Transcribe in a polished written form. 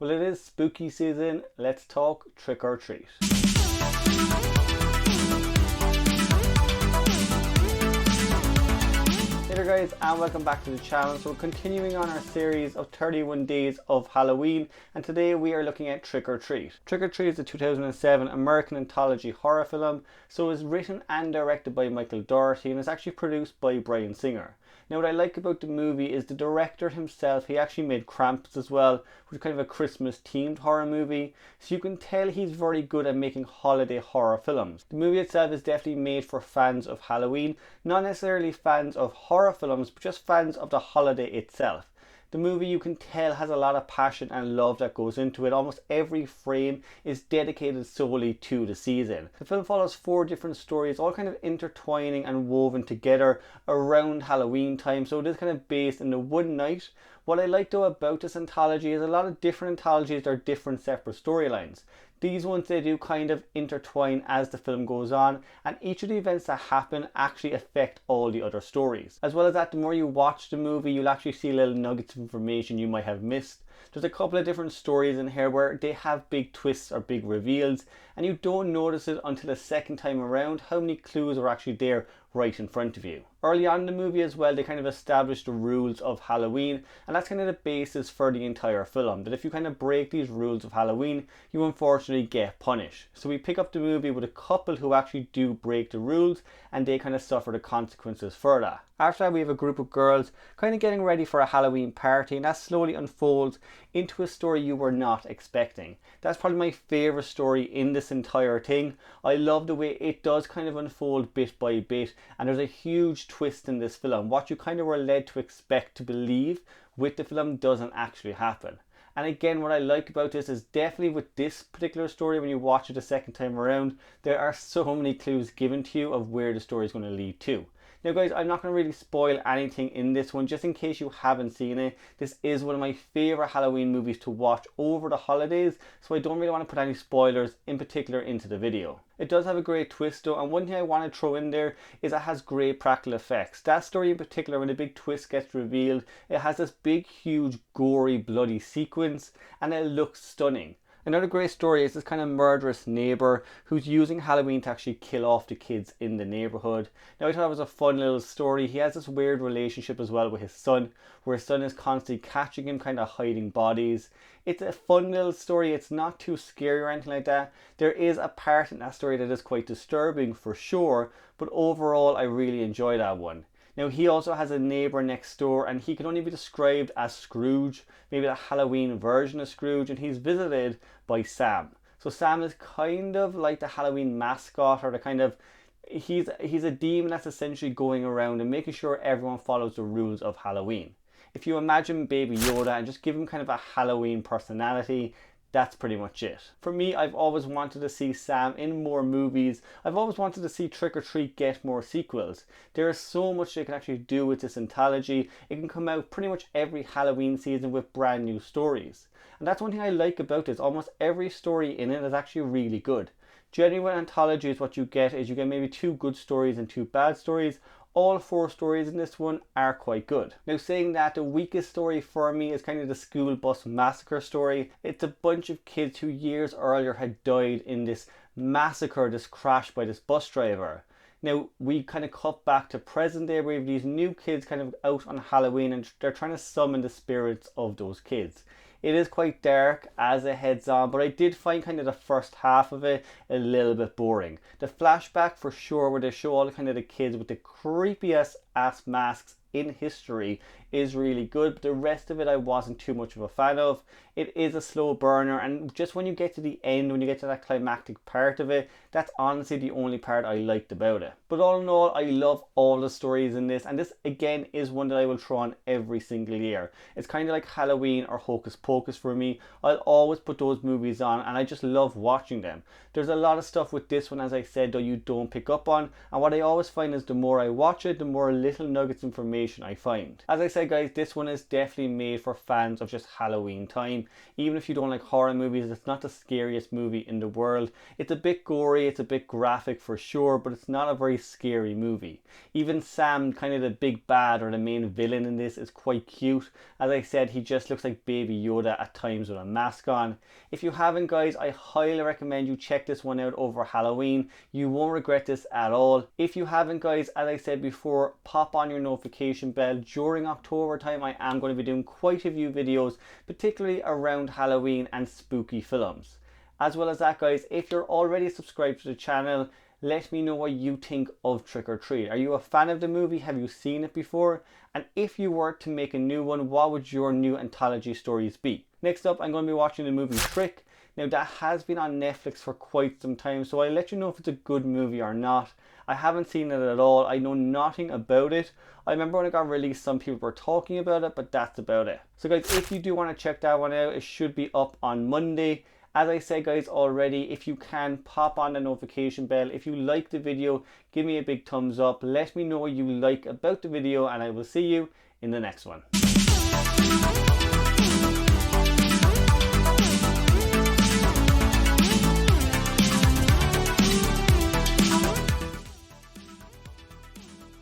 Well, it is spooky season. Let's talk trick or treat. Hey there guys, and welcome back to the channel. So we're continuing on our series of 31 days of Halloween, and today we are looking at Trick or Treat. Trick or Treat is a 2007 American anthology horror film. So it was written and directed by Michael Dougherty and is actually produced by Bryan Singer. Now what I like about the movie is the director himself, he actually made Krampus as well, which is kind of a Christmas themed horror movie. So you can tell he's very good at making holiday horror films. The movie itself is definitely made for fans of Halloween, not necessarily fans of horror films, but just fans of the holiday itself. The movie, you can tell, has a lot of passion and love that goes into it. Almost every frame is dedicated solely to the season. The film follows 4 different stories, all kind of intertwining and woven together around Halloween time. So it is kind of based in the one night. What I like though about this anthology is a lot of different anthologies are different separate storylines. These ones, they do kind of intertwine as the film goes on, and each of the events that happen actually affect all the other stories. As well as that, the more you watch the movie, you'll actually see little nuggets of information you might have missed. There's a couple of different stories in here where they have big twists or big reveals, and you don't notice it until the second time around how many clues are actually there right in front of you. Early on in the movie as well, they kind of establish the rules of Halloween, and that's kind of the basis for the entire film, that if you kind of break these rules of Halloween, you unfortunately get punished. So we pick up the movie with a couple who actually do break the rules, and they kind of suffer the consequences for that. After that, we have a group of girls kind of getting ready for a Halloween party, and that slowly unfolds into a story you were not expecting. That's probably my favourite story in this entire thing. I love the way it does kind of unfold bit by bit, and there's a huge twist in this film. What you kind of were led to expect to believe with the film doesn't actually happen. And again, what I like about this is definitely with this particular story, when you watch it a second time around, there are so many clues given to you of where the story is going to lead to. Now guys, I'm not going to really spoil anything in this one, just in case you haven't seen it. This is one of my favourite Halloween movies to watch over the holidays, so I don't really want to put any spoilers in particular into the video. It does have a great twist though, and one thing I want to throw in there is it has great practical effects. That story in particular, when the big twist gets revealed, it has this big, huge, gory, bloody sequence, and it looks stunning. Another great story is this kind of murderous neighbour who's using Halloween to actually kill off the kids in the neighbourhood. Now I thought it was a fun little story. He has this weird relationship as well with his son, where his son is constantly catching him kind of hiding bodies. It's a fun little story. It's not too scary or anything like that. There is a part in that story that is quite disturbing for sure, but overall I really enjoy that one. Now he also has a neighbour next door, and he can only be described as Scrooge, maybe the Halloween version of Scrooge, and he's visited by Sam. So Sam is kind of like the Halloween mascot, or the kind of, he's a demon that's essentially going around and making sure everyone follows the rules of Halloween. If you imagine Baby Yoda and just give him kind of a Halloween personality, that's pretty much it. For me, I've always wanted to see Sam in more movies. I've always wanted to see Trick or Treat get more sequels. There is so much they can actually do with this anthology. It can come out pretty much every Halloween season with brand new stories. And that's one thing I like about this. Almost every story in it is actually really good. Generally with anthologies, what you get is you get maybe 2 good stories and 2 bad stories. All 4 stories in this one are quite good. Now saying that, the weakest story for me is kind of the school bus massacre story. It's a bunch of kids who years earlier had died in this massacre, this crash by this bus driver. Now we kind of cut back to present day, where we have these new kids kind of out on Halloween, and they're trying to summon the spirits of those kids. It is quite dark as it heads on, but I did find kind of the first half of it a little bit boring. The flashback for sure, where they show all kind of the kids with the creepiest ass masks in history, is really good, but the rest of it I wasn't too much of a fan of. It is a slow burner, and just when you get to the end, when you get to that climactic part of it, that's honestly the only part I liked about it. But all in all, I love all the stories in this, and this again is one that I will throw on every single year. It's kind of like Halloween or Hocus Pocus for me. I'll always put those movies on, and I just love watching them. There's a lot of stuff with this one, as I said, though, you don't pick up on, and what I always find is the more I watch it, the more little nuggets of information I find. As I said, said guys, this one is definitely made for fans of just Halloween time. Even if you don't like horror movies, it's not the scariest movie in the world. It's a bit gory, it's a bit graphic for sure, but it's not a very scary movie. Even Sam, kind of the big bad or the main villain in this, is quite cute. As I said, he just looks like Baby Yoda at times with a mask on. If you haven't guys, I highly recommend you check this one out over Halloween. You won't regret this at all. If you haven't guys, as I said before, pop on your notification bell. During October time, I am going to be doing quite a few videos, particularly around Halloween and spooky films. As well as that guys, if you're already subscribed to the channel, let me know what you think of Trick or Treat. Are you a fan of the movie? Have you seen it before? And if you were to make a new one, what would your new anthology stories be? Next up, I'm going to be watching the movie Trick. Now that has been on Netflix for quite some time, so I'll let you know if it's a good movie or not. I haven't seen it at all. I know nothing about it. I remember when it got released, some people were talking about it, but that's about it. So guys, if you do want to check that one out, it should be up on Monday. As I said guys already, if you can, pop on the notification bell. If you like the video, give me a big thumbs up. Let me know what you like about the video, and I will see you in the next one.